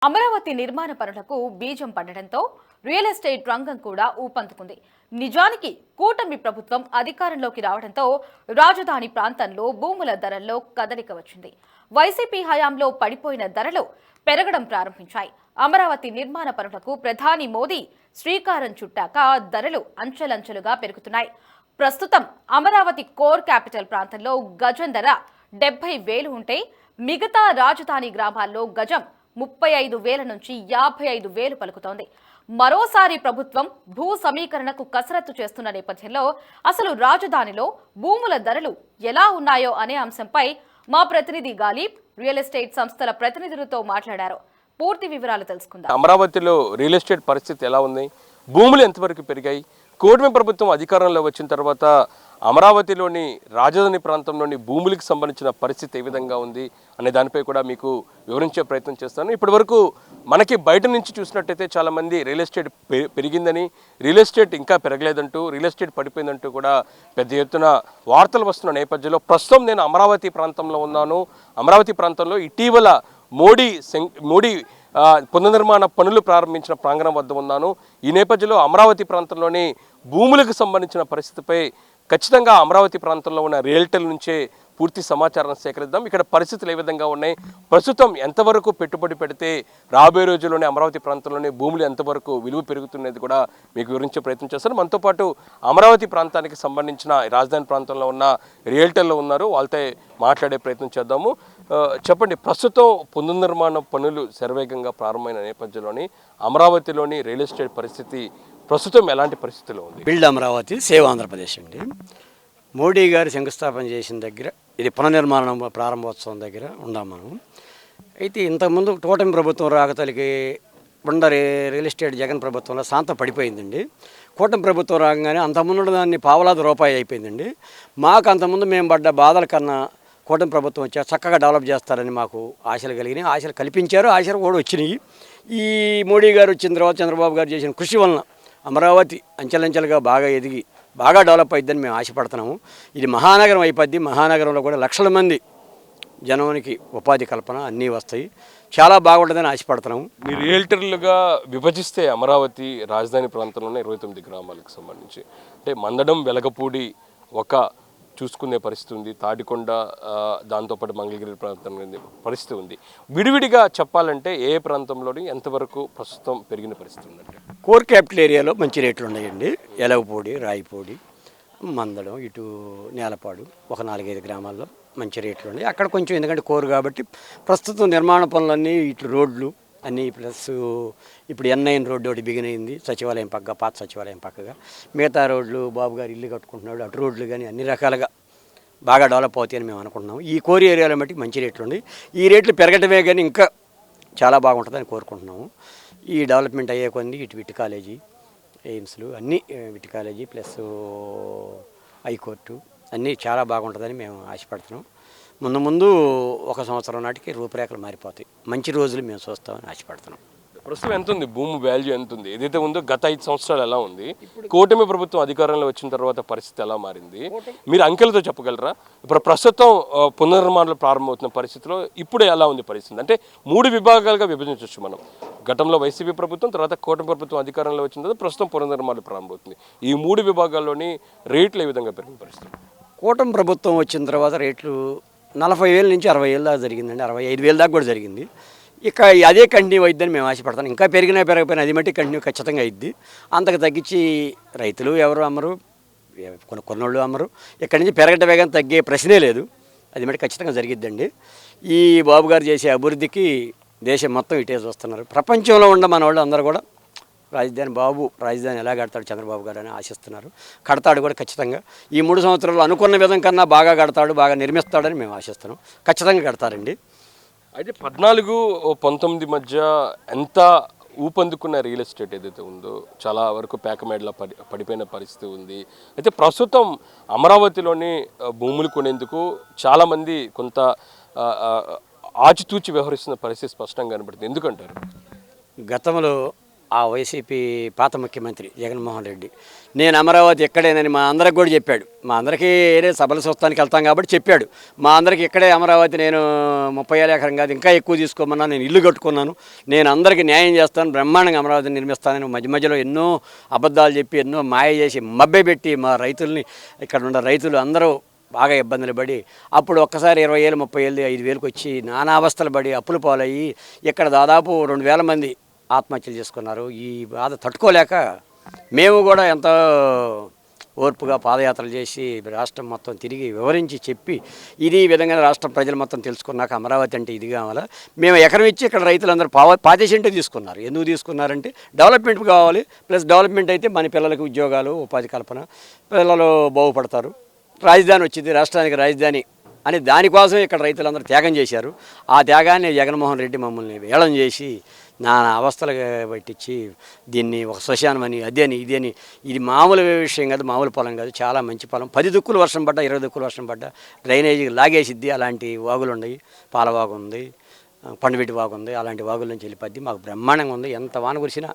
అమరావతి నిర్మాణ పనులకు బీజం పడడంతో రియల్ ఎస్టేట్ రంగం కూడా ఊపందుకుంది. నిజానికి కూటమి ప్రభుత్వం అధికారంలోకి రావడంతో రాజధాని ప్రాంతంలో భూముల ధరల్లో కదలిక వచ్చింది. వైసీపీ హయాంలో పడిపోయిన ధరలు పెరగడం ప్రారంభించాయి. అమరావతి నిర్మాణ పనులకు ప్రధాని మోదీ శ్రీకారం చుట్టాక ధరలు అంచెలంచెలుగా పెరుగుతున్నాయి. ప్రస్తుతం అమరావతి కోర్ క్యాపిటల్ ప్రాంతంలో గజం ధర 70,000 ఉంటే మిగతా రాజధాని గ్రామాల్లో గజం 35,000 నుంచి 55,000 పలుకుతోంది. మరోసారి ప్రభుత్వం భూ సమీకరణకు కసరత్తు చేస్తున్న నేపథ్యంలో అసలు రాజధానిలో భూముల ధరలు ఎలా ఉన్నాయో అనే అంశంపై మా ప్రతినిధి గాలిబ్ రియల్ ఎస్టేట్ సంస్థల ప్రతినిధులతో మాట్లాడారు. పూర్తి వివరాలు తెలుసుకుందాం. అమరావతిలో రియల్ ఎస్టేట్ పరిస్థితి ఎలా ఉంది, భూములు ఎంతవరకు పెరిగాయి, కూటమి ప్రభుత్వం అధికారంలో వచ్చిన తర్వాత అమరావతిలోని రాజధాని ప్రాంతంలోని భూములకు సంబంధించిన పరిస్థితి ఏ విధంగా ఉంది అనే దానిపై కూడా మీకు వివరించే ప్రయత్నం చేస్తాను. ఇప్పటి వరకు మనకి బయట నుంచి చూసినట్టయితే చాలామంది రియల్ ఎస్టేట్ పెరిగిందని, రియల్ ఎస్టేట్ ఇంకా పెరగలేదంటూ, రియల్ ఎస్టేట్ పడిపోయిందంటూ కూడా పెద్ద ఎత్తున వార్తలు వస్తున్న నేపథ్యంలో ప్రస్తుతం నేను అమరావతి ప్రాంతంలో ఉన్నాను. అమరావతి ప్రాంతంలో ఇటీవల మోడీ పునర్నిర్మాణ పనులు ప్రారంభించిన ప్రాంగణం వద్ద ఉన్నాను. ఈ నేపథ్యంలో అమరావతి ప్రాంతంలోని భూములకు సంబంధించిన పరిస్థితిపై ఖచ్చితంగా అమరావతి ప్రాంతంలో ఉన్న రియల్టర్ల నుంచే పూర్తి సమాచారాన్ని సేకరిద్దాం. ఇక్కడ పరిస్థితులు ఏ విధంగా ఉన్నాయి, ప్రస్తుతం ఎంతవరకు పెట్టుబడి పెడితే రాబోయే రోజుల్లోనే అమరావతి ప్రాంతంలోనే భూములు ఎంతవరకు విలువ పెరుగుతున్నది కూడా మీకు వివరించే ప్రయత్నం చేస్తాను. మనతో పాటు అమరావతి ప్రాంతానికి సంబంధించిన రాజధాని ప్రాంతంలో ఉన్న రియల్టర్లు ఉన్నారు, వాళ్ళతో మాట్లాడే ప్రయత్నం చేద్దాము. చెప్పండి, ప్రస్తుతం పునర్నిర్మాణ పనులు శరవేగంగా ప్రారంభమైన నేపథ్యంలోని అమరావతిలోని రియల్ ఎస్టేట్ పరిస్థితి ప్రస్తుతం ఎలాంటి పరిస్థితిలో ఉంది? బిల్డ్ అమరావతి సేవ్ ఆంధ్రప్రదేశ్ అండి. మోడీ గారు శంకుస్థాపన చేసిన దగ్గర ఇది పునర్నిర్మాణం ప్రారంభోత్సవం దగ్గర ఉన్నాం మనం. అయితే ఇంతకుముందు కూటమి ప్రభుత్వం రాకతలికి రియల్ ఎస్టేట్ జగన్ ప్రభుత్వంలో శాంతం పడిపోయిందండి. కూటమి ప్రభుత్వం రాగానే అంతకుముందు దాన్ని పావలాది రూపాయి అయిపోయిందండి. మాకు అంతకుముందు మేము పడ్డ బాధల కన్నా కూటమి ప్రభుత్వం వచ్చారు, చక్కగా డెవలప్ చేస్తారని మాకు ఆశలు కలిగినాయి, ఆశలు కల్పించారు, ఆశలు కూడా వచ్చినాయి. ఈ మోడీ గారు వచ్చిన తర్వాత చంద్రబాబు గారు చేసిన కృషి వలన అమరావతి అంచెలంచెలుగా బాగా ఎదిగి బాగా డెవలప్ అయిద్దని మేము ఆశపడుతున్నాము. ఇది మహానగరం అయిపోద్ది. మహానగరంలో కూడా లక్షల మంది జనానికి ఉపాధి కల్పన అన్నీ వస్తాయి, చాలా బాగుంటుందని ఆశపడుతున్నాము. మీరు రియల్టర్లుగా విభజిస్తే అమరావతి రాజధాని ప్రాంతంలోనే 29 గ్రామాలకు సంబంధించి అంటే మందడం, వెలగపూడి ఒక చూసుకునే పరిస్థితి ఉంది, తాడికొండ, దాంతోపాటు మంగళగిరి ప్రాంతం పరిస్థితి ఉంది. విడివిడిగా చెప్పాలంటే ఏ ప్రాంతంలోని ఎంతవరకు ప్రస్తుతం పెరిగిన పరిస్థితి ఉందంటే? కోర్ క్యాపిటల్ ఏరియాలో మంచి రేట్లు ఉన్నాయండి. ఎలగపూడి, రాయిపూడి, మందడం, ఇటు నేలపాడు ఒక 4-5 గ్రామాల్లో మంచి రేట్లు ఉన్నాయి. అక్కడ కొంచెం ఎందుకంటే కోరు కాబట్టి ప్రస్తుతం నిర్మాణ పనులన్నీ ఇటు రోడ్లు అన్నీ ప్లస్ ఇప్పుడు N9 రోడ్డు ఒకటి బిగినైంది సచివాలయం పక్క, పాత సచివాలయం పక్కగా. మిగతా రోడ్లు బాబు గారు ఇల్లు కట్టుకుంటున్నాడు, అటు రోడ్లు కానీ అన్ని రకాలుగా బాగా డెవలప్ అవుతాయని మేము అనుకుంటున్నాము. ఈ కోరి ఏరియాలో బట్టి మంచి రేట్లు ఉన్నాయి. ఈ రేట్లు పెరగటమే కానీ ఇంకా చాలా బాగుంటుందని కోరుకుంటున్నాము. ఈ డెవలప్మెంట్ అయ్యే కొన్ని ఇటు విట్ కాలేజీ, ఎయిమ్స్లు అన్నీ విట్ కాలేజీ ప్లస్ హైకోర్టు అన్నీ చాలా బాగుంటుందని మేము ఆశపడుతున్నాం. ముందు 1 సంవత్సరం నాటికి రూపురేఖలు మారిపోతాయి, మంచి రోజులు మేము చూస్తామని ఆశపడుతున్నాం. ప్రస్తుతం ఎంత ఉంది భూమి వాల్యూ, ఎంత ఉంది? ఏదైతే ఉందో గత 5 సంవత్సరాలు ఎలా ఉంది, కూటమి ప్రభుత్వం అధికారంలో వచ్చిన తర్వాత పరిస్థితి ఎలా మారింది, మీరు అంకెలతో చెప్పగలరా? ఇప్పుడు ప్రస్తుతం పునర్నిర్మాణాలు ప్రారంభమవుతున్న పరిస్థితిలో ఇప్పుడు ఎలా ఉంది పరిస్థితి? అంటే 3 విభాగాలుగా విభజించవచ్చు మనం. గతంలో వైసీపీ ప్రభుత్వం, తర్వాత కూటమి ప్రభుత్వం అధికారంలో వచ్చిన తర్వాత ప్రస్తుతం పునర్నిర్మాణాలు ప్రారంభమవుతుంది. ఈ 3 విభాగాల్లోని రేట్లు ఏ విధంగా పెరిగిన పరిస్థితి? కూటమి ప్రభుత్వం వచ్చిన తర్వాత రేట్లు 40,000 నుంచి 60,000 దాకా జరిగిందండి. 65,000 దాకా కూడా జరిగింది. ఇక అదే కంటిన్యూ అయిద్దని మేము ఆశపడతాం. ఇంకా పెరగకపోయినా అది మట్టి కంటిన్యూ ఖచ్చితంగా అయిద్ది. అంతకు తగ్గించి రైతులు ఎవరు అమ్మరు, కొన్నోళ్ళు అమ్మరు. ఇక్కడి నుంచి పెరగటమే కానీ తగ్గే ప్రశ్నే లేదు. అది మట్టి ఖచ్చితంగా జరిగిద్దండి. ఈ బాబు గారు చేసే అభివృద్ధికి దేశం మొత్తం ఇటే చూస్తున్నారు. ప్రపంచంలో ఉన్న మన వాళ్ళు అందరూ కూడా రాజధాని ఎలా కడతాడు చంద్రబాబు గారు అని ఆశిస్తున్నారు. కడతాడు కూడా ఖచ్చితంగా. ఈ 3 సంవత్సరాలు అనుకున్న విధం కన్నా బాగా కడతాడు, బాగా నిర్మిస్తాడని మేము ఆశిస్తున్నాం. ఖచ్చితంగా కడతారండి. అయితే 14-19 మధ్య ఎంత ఊపందుకున్న రియల్ ఎస్టేట్ ఏదైతే ఉందో చాలా వరకు పేకమేడలా పడిపోయిన పరిస్థితి ఉంది. అయితే ప్రస్తుతం అమరావతిలోని భూములు కొనేందుకు చాలామంది కొంత ఆచితూచి వ్యవహరిస్తున్న పరిస్థితి స్పష్టంగా కనబడుతుంది. ఎందుకంటారు? గతంలో ఆ వైసీపీ పాత ముఖ్యమంత్రి జగన్మోహన్ రెడ్డి నేను అమరావతి ఎక్కడేనని మా అందరికి కూడా చెప్పాడు. మా అందరికీ ఏదే సభల స్వస్థానికి వెళ్తాం కాబట్టి చెప్పాడు. మా అందరికి ఇక్కడే అమరావతి నేను 30,000 ఎకరం కాదు ఇంకా ఎక్కువ తీసుకోమన్నా, నేను ఇల్లు కట్టుకున్నాను, నేను అందరికీ న్యాయం చేస్తాను, బ్రహ్మాండంగా అమరావతిని నిర్మిస్తానని మధ్య మధ్యలో ఎన్నో అబద్ధాలు చెప్పి ఎన్నో మాయ చేసి మభ్యపెట్టి మా రైతుల్ని, ఇక్కడ ఉన్న రైతులు అందరూ బాగా ఇబ్బందులు పడి అప్పుడు ఒక్కసారి 20,000 30,000 5,000కి వచ్చి నానా అవస్థలు పడి అప్పులు పాలయ్యి ఇక్కడ దాదాపు 2,000 మంది ఆత్మహత్యలు చేసుకున్నారు. ఈ బాధ తట్టుకోలేక మేము కూడా ఎంతో ఓర్పుగా పాదయాత్రలు చేసి రాష్ట్రం మొత్తం తిరిగి వివరించి చెప్పి ఇది ఈ విధంగా రాష్ట్ర ప్రజలు మొత్తం తెలుసుకున్నాక అమరావతి అంటే ఇది కావాలా, మేము ఎకరం ఇచ్చి ఇక్కడ రైతులందరూ 5 సెంటే తీసుకున్నారు. ఎందుకు తీసుకున్నారంటే డెవలప్మెంట్ కావాలి, ప్లస్ డెవలప్మెంట్ అయితే మన పిల్లలకు ఉద్యోగాలు, ఉపాధి కల్పన, పిల్లలు బాగుపడతారు, రాజధాని వచ్చింది, రాష్ట్రానికి రాజధాని అని దానికోసం ఇక్కడ రైతులందరూ త్యాగం చేశారు. ఆ త్యాగాన్ని జగన్మోహన్ రెడ్డి మమ్మల్ని వేలం చేసి నా అవస్థలుగా పట్టించి దీన్ని ఒక శ్మశానమని అదేని ఇదేని, ఇది మామూలు విషయం కాదు, మామూలు పొలం కాదు, చాలా మంచి పొలం. 10 దుక్కులు వర్షం పడ్డా 20 దుక్కులు వర్షం పడ్డా డ్రైనేజీ లాగేసిద్ది. అలాంటి వాగులు ఉన్నాయి, పాలవాగు ఉంది, పండుబెట్టి వాగు ఉంది, అలాంటి వాగుల నుంచి వెళ్ళిపోద్ది. మాకు బ్రహ్మాండంగా ఉంది. ఎంత వాన కురిసినా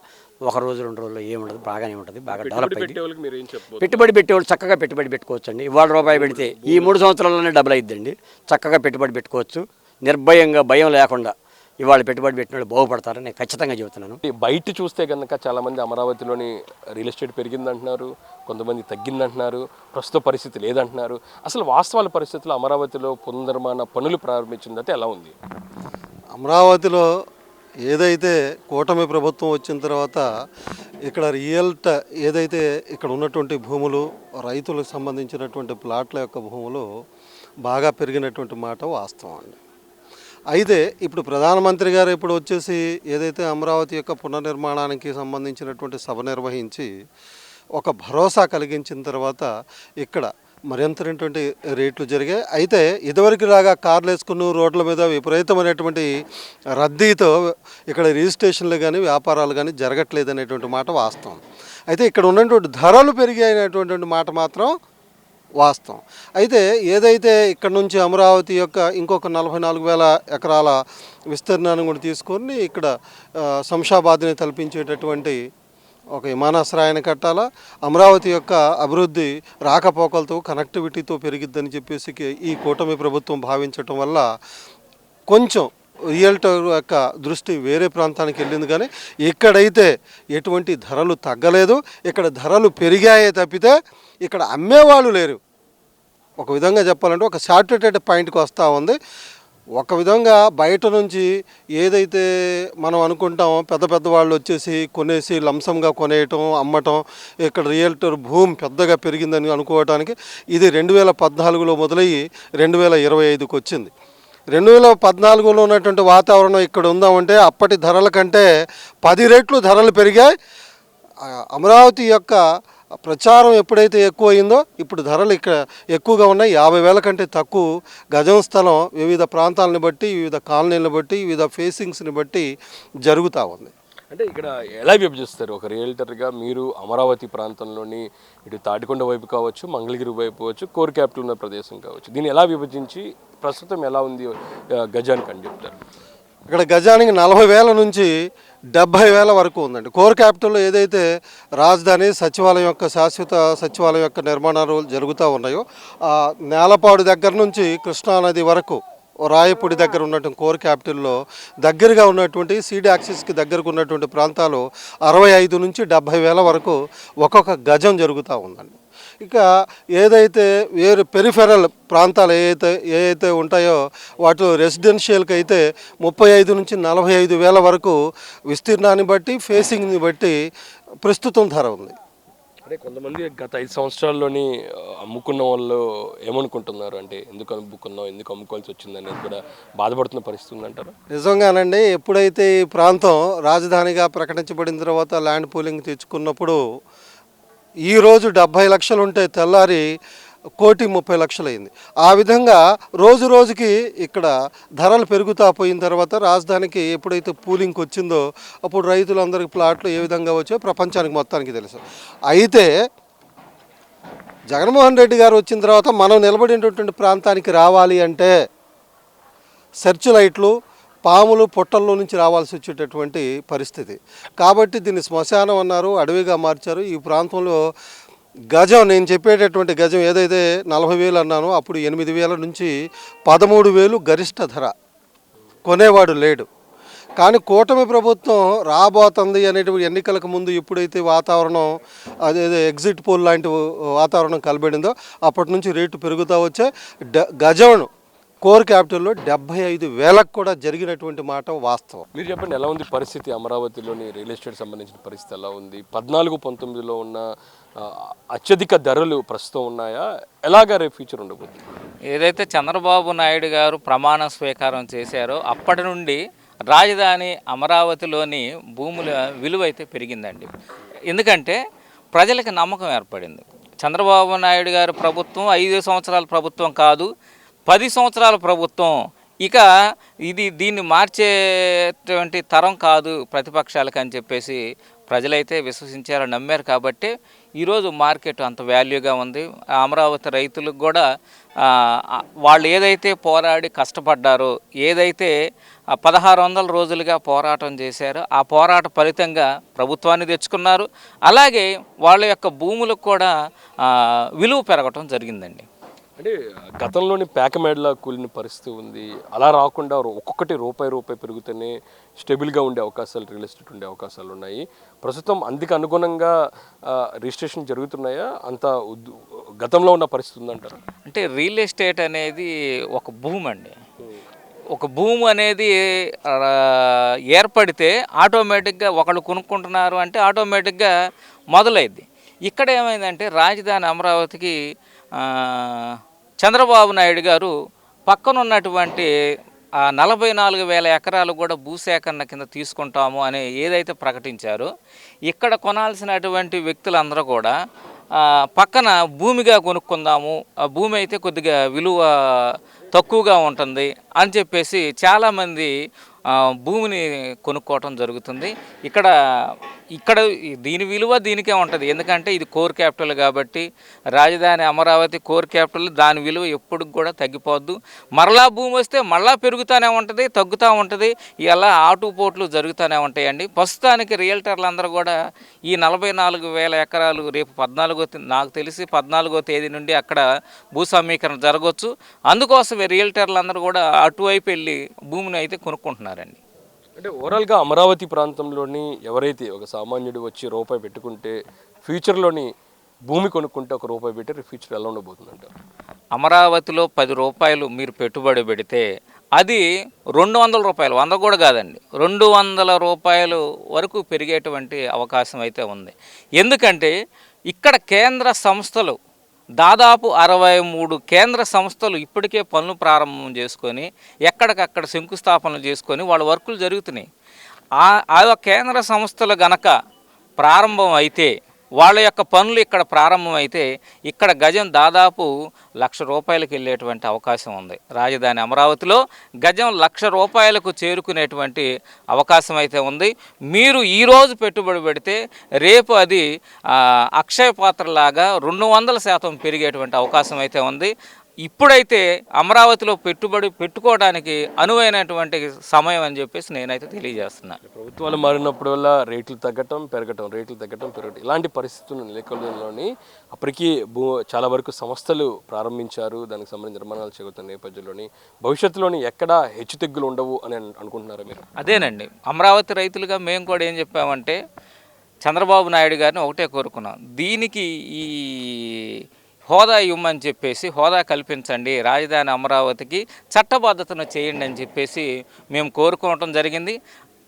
1 రోజు 2 రోజుల్లో ఏముండదు, బాగానే ఉంటుంది, బాగా డెవలప్ అయింది. పెట్టుబడి పెట్టేవాళ్ళు చక్కగా పెట్టుబడి పెట్టుకోవచ్చు అండి. ఇవాళ రూపాయి పెడితే ఈ 3 సంవత్సరాల్లోనే డబుల్ అయిద్దండి. చక్కగా పెట్టుబడి పెట్టుకోవచ్చు, నిర్భయంగా భయం లేకుండా ఇవాళ పెట్టుబడి పెట్టిన వాళ్ళు బాగుపడతారని నేను ఖచ్చితంగా చెబుతున్నాను. బయట చూస్తే కనుక చాలామంది అమరావతిలోని రియల్ ఎస్టేట్ పెరిగిందంటున్నారు, కొంతమంది తగ్గిందంటున్నారు, ప్రస్తుత పరిస్థితి లేదంటున్నారు. అసలు వాస్తవాల పరిస్థితుల్లో అమరావతిలో పునర్నిర్మాణ పనులు ప్రారంభించిందంటే ఎలా ఉంది? అమరావతిలో ఏదైతే కూటమి ప్రభుత్వం వచ్చిన తర్వాత ఇక్కడ ఏదైతే ఇక్కడ ఉన్నటువంటి భూములు, రైతులకు సంబంధించినటువంటి ప్లాట్ల యొక్క భూములు బాగా పెరిగినటువంటి మాట వాస్తవం అండి. అయితే ఇప్పుడు ప్రధానమంత్రి గారు ఇప్పుడు వచ్చేసి ఏదైతే అమరావతి యొక్క పునర్నిర్మాణానికి సంబంధించినటువంటి సభ నిర్వహించి ఒక భరోసా కలిగించిన తర్వాత ఇక్కడ మరింతటువంటి రేట్లు జరిగాయి. అయితే ఇదివరకు లాగా కార్లు వేసుకుని రోడ్ల మీద విపరీతమైనటువంటి రద్దీతో ఇక్కడ రిజిస్ట్రేషన్లు కానీ వ్యాపారాలు కానీ జరగట్లేదు అనేటువంటి మాట వాస్తవం. అయితే ఇక్కడ ఉన్నటువంటి ధరలు పెరిగాయనేటువంటి మాట మాత్రం వాస్తవం. అయితే ఏదైతే ఇక్కడ నుంచి అమరావతి యొక్క ఇంకొక 44,000 ఎకరాల విస్తీర్ణాన్ని కూడా తీసుకొని ఇక్కడ శంషాబాద్ని తలపించేటటువంటి ఒక విమానాశ్రయాన్ని కట్టాలా, అమరావతి యొక్క అభివృద్ధి రాకపోకలతో కనెక్టివిటీతో పెరిగిద్దని చెప్పేసి ఈ కూటమి ప్రభుత్వం భావించటం వల్ల కొంచెం రియల్టర్ యొక్క దృష్టి వేరే ప్రాంతానికి వెళ్ళింది. కానీ ఇక్కడైతే ఎటువంటి ధరలు తగ్గలేదు, ఇక్కడ ధరలు పెరిగాయే తప్పితే ఇక్కడ అమ్మేవాళ్ళు లేరు. ఒక విధంగా చెప్పాలంటే ఒక సాటిస్ఫైడ్ పాయింట్కి వస్తూ ఉంది. ఒక విధంగా బయట నుంచి ఏదైతే మనం అనుకుంటామో పెద్ద పెద్ద వాళ్ళు వచ్చేసి కొనేసి లంసంగా కొనేయటం, అమ్మటం, ఇక్కడ రియల్టర్ భూమి పెద్దగా పెరిగిందని అనుకోవడానికి ఇది 2014లో మొదలయ్యి 2025కి వచ్చింది. 2014లో ఉన్నటువంటి వాతావరణం ఇక్కడ ఉందామంటే అప్పటి ధరల కంటే 10 రెట్లు ధరలు పెరిగాయి. అమరావతి యొక్క ప్రచారం ఎప్పుడైతే ఎక్కువ అయిందో ఇప్పుడు ధరలు ఇక్కడ ఎక్కువగా ఉన్నాయి. 50,000 కంటే తక్కువ గజం స్థలం వివిధ ప్రాంతాలను బట్టి, వివిధ కాలనీలను బట్టి, వివిధ ఫేసింగ్స్ని బట్టి జరుగుతూ ఉంది. అంటే ఇక్కడ ఎలా విభజిస్తారు? ఒక రియల్టర్గా మీరు అమరావతి ప్రాంతంలోని ఇటు తాటికొండ వైపు కావచ్చు, మంగళగిరి వైపు కావచ్చు, కోర్ క్యాపిటల్ ఉన్న ప్రదేశం కావచ్చు, దీన్ని ఎలా విభజించి ప్రస్తుతం ఎలా ఉంది గజానికి అని చెప్తారు? ఇక్కడ గజానికి 40,000 నుంచి 70,000 వరకు ఉందండి. కోర్ క్యాపిటల్లో ఏదైతే రాజధాని సచివాలయం యొక్క శాశ్వత సచివాలయం యొక్క నిర్మాణాలు జరుగుతూ ఉన్నాయో ఆ నేలపాడు దగ్గర నుంచి కృష్ణానది వరకు రాయపూడి దగ్గర ఉన్నటువంటి కోర్ క్యాపిటల్లో దగ్గరగా ఉన్నటువంటి సీడ్ యాక్సిస్కి దగ్గరకు ఉన్నటువంటి ప్రాంతాలు 65 నుంచి 70,000 వరకు ఒక్కొక్క గజం జరుగుతూ ఉందండి. ఇక ఏదైతే వేరే పెరిఫెరల్ ప్రాంతాలు ఏవైతే ఉంటాయో వాటిలో రెసిడెన్షియల్కి అయితే 35 నుంచి 45,000 వరకు విస్తీర్ణాన్ని బట్టి, ఫేసింగ్ని బట్టి ప్రస్తుతం ధర ఉంది. అంటే కొంతమంది గత 5 సంవత్సరాల్లోని అమ్ముకున్న వాళ్ళు ఏమనుకుంటున్నారు అంటే ఎందుకు అమ్ముకున్నాం, ఎందుకు అమ్ముకోవాల్సి వచ్చింది అనేది కూడా బాధపడుతున్న పరిస్థితి ఉందంటారా? నిజంగానండి. ఎప్పుడైతే ఈ ప్రాంతం రాజధానిగా ప్రకటించబడిన తర్వాత ల్యాండ్ పూలింగ్ తెచ్చుకున్నప్పుడు ఈరోజు 70 లక్షలు ఉంటే తెల్లారి 1,30,00,000 అయింది. ఆ విధంగా రోజు రోజుకి ఇక్కడ ధరలు పెరుగుతూ పోయిన తర్వాత రాజధానికి ఎప్పుడైతే పూలింగ్కి వచ్చిందో అప్పుడు రైతులందరికీ ప్లాట్లు ఏ విధంగా వచ్చాయో ప్రపంచానికి మొత్తానికి తెలుసు. అయితే జగన్మోహన్ రెడ్డి గారు వచ్చిన తర్వాత మనం నిలబడినటువంటి ప్రాంతానికి రావాలి అంటే సెర్చ్ లైట్లు, పాములు పొట్టల్లో నుంచి రావాల్సి వచ్చేటటువంటి పరిస్థితి. కాబట్టి దీన్ని శ్మశానం అన్నారు, అడవిగా మార్చారు. ఈ ప్రాంతంలో గజం, నేను చెప్పేటటువంటి గజం ఏదైతే 40,000 అన్నానో అప్పుడు 8,000 నుంచి 13,000 గరిష్ట ధర, కొనేవాడు లేడు. కానీ కూటమి ప్రభుత్వం రాబోతుంది అనేటువంటి ఎన్నికలకు ముందు ఎప్పుడైతే వాతావరణం అదేదో ఎగ్జిట్ పోల్ లాంటి వాతావరణం కలబడిందో అప్పటి నుంచి రేటు పెరుగుతూ వచ్చే గజం కోర్ క్యాపిటల్లో 75,000 కూడా జరిగినటువంటి మాట వాస్తవం. మీరు చెప్పండి, ఎలా ఉంది పరిస్థితి? అమరావతిలోని రియల్ ఎస్టేట్ సంబంధించిన పరిస్థితి ఎలా ఉంది? 14-19లో ఉన్న అత్యధిక ధరలు ప్రస్తుతం ఉన్నాయా? ఎలాగా రేపు ఫ్యూచర్ ఉండబోతుంది? ఏదైతే చంద్రబాబు నాయుడు గారు ప్రమాణ స్వీకారం చేశారో అప్పటి నుండి రాజధాని అమరావతిలోని భూముల విలువ అయితే పెరిగిందండి. ఎందుకంటే ప్రజలకు నమ్మకం ఏర్పడింది. చంద్రబాబు నాయుడు గారు ప్రభుత్వం 5 సంవత్సరాల ప్రభుత్వం కాదు, 10 సంవత్సరాల ప్రభుత్వం. ఇక దీన్ని మార్చేటువంటి తరం కాదు ప్రతిపక్షాలకు అని చెప్పేసి ప్రజలైతే విశ్వసించారో నమ్మారు. కాబట్టి ఈరోజు మార్కెట్ అంత వాల్యూగా ఉంది. అమరావతి రైతులకు కూడా వాళ్ళు ఏదైతే పోరాడి కష్టపడ్డారో, ఏదైతే 1600 రోజులుగా పోరాటం చేశారో ఆ పోరాట ఫలితంగా ప్రభుత్వాన్ని తెచ్చుకున్నారు. అలాగే వాళ్ళ యొక్క భూములకు కూడా విలువ పెరగటం జరిగిందండి. అంటే గతంలోని పేకమేడలా కూలిన పరిస్థితి ఉంది. అలా రాకుండా ఒక్కొక్కటి రూపాయి పెరుగుతూనే స్టేబుల్గా ఉండే అవకాశాలు, రియల్ ఎస్టేట్ ఉండే అవకాశాలు ఉన్నాయి. ప్రస్తుతం అందుకు అనుగుణంగా రిజిస్ట్రేషన్ జరుగుతున్నాయా? అంత గతంలో ఉన్న పరిస్థితి ఉందంటారు? అంటే రియల్ ఎస్టేట్ అనేది ఒక భూమి అండి. ఒక భూమి అనేది ఏర్పడితే ఆటోమేటిక్గా ఒకళ్ళు కొనుక్కుంటున్నారు అంటే ఆటోమేటిక్గా మొదలైద్ది. ఇక్కడ ఏమైందంటే రాజధాని అమరావతికి చంద్రబాబు నాయుడు గారు పక్కన ఉన్నటువంటి 44,000 ఎకరాలు కూడా భూసేకరణ కింద తీసుకుంటాము అని ఏదైతే ప్రకటించారో, ఇక్కడ కొనాల్సినటువంటి వ్యక్తులందరూ కూడా పక్కన భూమిగా కొనుక్కుందాము, ఆ భూమి అయితే కొద్దిగా విలువ తక్కువగా ఉంటుంది అని చెప్పేసి చాలామంది భూమిని కొనుక్కోవటం జరుగుతుంది. ఇక్కడ దీని విలువ దీనికే ఉంటుంది. ఎందుకంటే ఇది కోర్ క్యాపిటల్ కాబట్టి, రాజధాని అమరావతి కోర్ క్యాపిటల్, దాని విలువ ఎప్పుడు కూడా తగ్గిపోద్దు. మరలా భూమి వస్తే మళ్ళా పెరుగుతూనే ఉంటుంది, తగ్గుతూ ఉంటుంది. ఇలా ఆటుపోట్లు జరుగుతూనే ఉంటాయండి. ప్రస్తుతానికి రియల్టర్లు అందరూ కూడా ఈ 44,000 ఎకరాలు రేపు నాకు తెలిసి 14వ తేదీ నుండి అక్కడ భూ సమీకరణ జరగవచ్చు. అందుకోసమే రియల్టర్లు అందరూ కూడా అటువైపు వెళ్ళి భూమిని అయితే కొనుక్కుంటున్నారండి. అంటే ఓవరాల్గా అమరావతి ప్రాంతంలోని ఎవరైతే ఒక సామాన్యుడు వచ్చి రూపాయి పెట్టుకుంటే, ఫ్యూచర్లోని భూమి కొనుక్కుంటే ₹1 పెట్టి ఫ్యూచర్ ఎలా ఉండబోతుందంటారు? అమరావతిలో ₹10 మీరు పెట్టుబడి పెడితే అది ₹200, 100 కూడా కాదండి, ₹200 వరకు పెరిగేటువంటి అవకాశం అయితే ఉంది. ఎందుకంటే ఇక్కడ కేంద్ర సంస్థలు దాదాపు 63 కేంద్ర సంస్థలు ఇప్పటికే పనులు ప్రారంభం చేసుకొని ఎక్కడికక్కడ శంకుస్థాపనలు చేసుకొని వాళ్ళ వర్కులు జరుగుతున్నాయి. ఆ కేంద్ర సంస్థలు గనక ప్రారంభం అయితే, వాళ్ళ యొక్క పనులు ఇక్కడ ప్రారంభమైతే ఇక్కడ గజం దాదాపు ₹1,00,000 వెళ్ళేటువంటి అవకాశం ఉంది. రాజధాని అమరావతిలో గజం ₹1,00,000 చేరుకునేటువంటి అవకాశం అయితే ఉంది. మీరు ఈరోజు పెట్టుబడి పెడితే రేపు అది అక్షయ పాత్రలాగా 200% పెరిగేటువంటి అవకాశం అయితే ఉంది. ఇప్పుడైతే అమరావతిలో పెట్టుబడి పెట్టుకోవడానికి అనువైనటువంటి సమయం అని చెప్పేసి నేనైతే తెలియజేస్తున్నాను. ప్రభుత్వాలు మారినప్పుడు వల్ల రేట్లు తగ్గటం పెరగటం ఇలాంటి పరిస్థితుల నేపథ్యంలోని అప్పటికీ చాలా వరకు సంస్థలు ప్రారంభించారు. దానికి సంబంధించిన నిర్మాణాలు చేగుతున్న నేపథ్యంలోని భవిష్యత్తులోని ఎక్కడ హెచ్చుతగ్గులు ఉండవు అని అనుకుంటున్నారా మీరు? అదేనండి, అమరావతి రైతులుగా మేము కూడా ఏం చెప్పామంటే చంద్రబాబు నాయుడు గారిని ఒకటే కోరుకున్నాం, దీనికి ఈ హోదా ఇవ్వమని చెప్పేసి, హోదా కల్పించండి, రాజధాని అమరావతికి చట్టబద్ధతను చేయండి అని చెప్పేసి మేము కోరుకోవటం జరిగింది.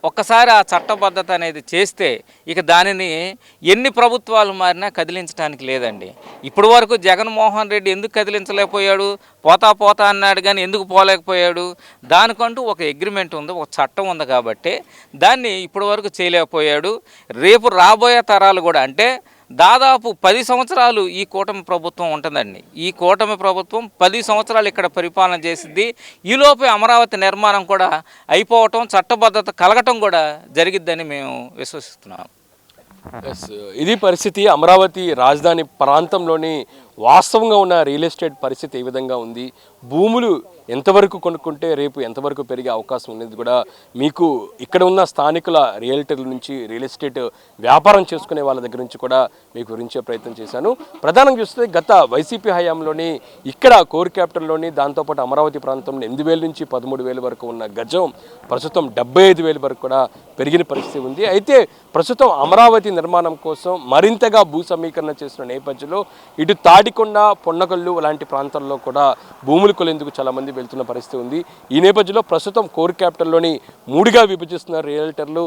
ఒక్కసారి ఆ చట్టబద్ధత అనేది చేస్తే ఇక దానిని ఎన్ని ప్రభుత్వాలు మారినా కదిలించడానికి లేదండి. ఇప్పటి వరకు జగన్మోహన్ రెడ్డి ఎందుకు కదిలించలేకపోయాడు? పోతా అన్నాడు కానీ ఎందుకు పోలేకపోయాడు? దానికంటూ ఒక అగ్రిమెంట్ ఉంది, ఒక చట్టం ఉంది కాబట్టి దాన్ని ఇప్పటి వరకు చేయలేకపోయాడు. రేపు రాబోయే తరాలు కూడా, అంటే దాదాపు 10 సంవత్సరాలు ఈ కూటమి ప్రభుత్వం ఉంటుందండి. ఈ కూటమి ప్రభుత్వం 10 సంవత్సరాలు ఇక్కడ పరిపాలన చేసిద్ది. ఈలోపే అమరావతి నిర్మాణం కూడా అయిపోవటం, చట్టబద్ధత కలగటం కూడా జరిగిద్దని మేము విశ్వసిస్తున్నాం. ఇది పరిస్థితి. అమరావతి రాజధాని ప్రాంతంలోని వాస్తవంగా ఉన్న రియల్ ఎస్టేట్ పరిస్థితి ఏ విధంగా ఉంది, భూములు ఎంతవరకు కొనుక్కుంటే రేపు ఎంతవరకు పెరిగే అవకాశం ఉన్నది కూడా మీకు ఇక్కడ ఉన్న స్థానికుల రియల్టర్ల నుంచి, రియల్ ఎస్టేట్ వ్యాపారం చేసుకునే వాళ్ళ దగ్గర నుంచి కూడా మీకు వివరించే ప్రయత్నం చేశాను. ప్రధానంగా చూస్తే గత వైసీపీ హయాంలోని ఇక్కడ కోర్ క్యాపిటల్లోని దాంతోపాటు అమరావతి ప్రాంతంలో 8,000 నుంచి 13,000 వరకు ఉన్న గజం ప్రస్తుతం 75,000 వరకు కూడా పెరిగిన పరిస్థితి ఉంది. అయితే ప్రస్తుతం అమరావతి నిర్మాణం కోసం మరింతగా భూ సమీకరణ చేసిన నేపథ్యంలో ఇటు తాడికొండ, పొన్నకల్లు లాంటి ప్రాంతాల్లో కూడా భూములు కొనేందుకు చాలామంది వెళ్తున్న పరిస్థితి ఉంది. ఈ నేపథ్యంలో ప్రస్తుతం కోర్ క్యాపిటల్లోని 3గా విభజిస్తున్న రియల్టర్లు.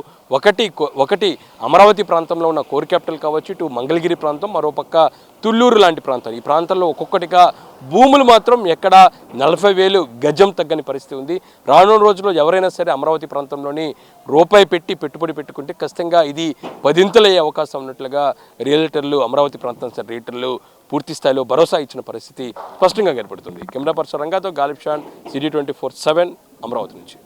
ఒకటి అమరావతి ప్రాంతంలో ఉన్న కోర్ క్యాపిటల్ కావచ్చు, ఇటు మంగళగిరి ప్రాంతం, మరోపక్క తుళ్ళూరు లాంటి ప్రాంతాలు. ఈ ప్రాంతాల్లో ఒక్కొక్కటిగా భూములు మాత్రం ఎక్కడ 40,000 గజం తగ్గని పరిస్థితి ఉంది. రానున్న రోజుల్లో ఎవరైనా సరే అమరావతి ప్రాంతంలోని రూపాయి పెట్టి పెట్టుబడి పెట్టుకుంటే ఖచ్చితంగా ఇది 10 అయ్యే అవకాశం ఉన్నట్లుగా రియల్టర్లు, అమరావతి ప్రాంతం రియల్టర్లు పూర్తి స్థాయిలో భరోసా ఇచ్చిన పరిస్థితి స్పష్టంగా కనపడుతుంది. కెమెరా పర్సన్ రంగాతో గాలిబ్ షాన్, సిటీ 24/7 అమరావతి నుంచి.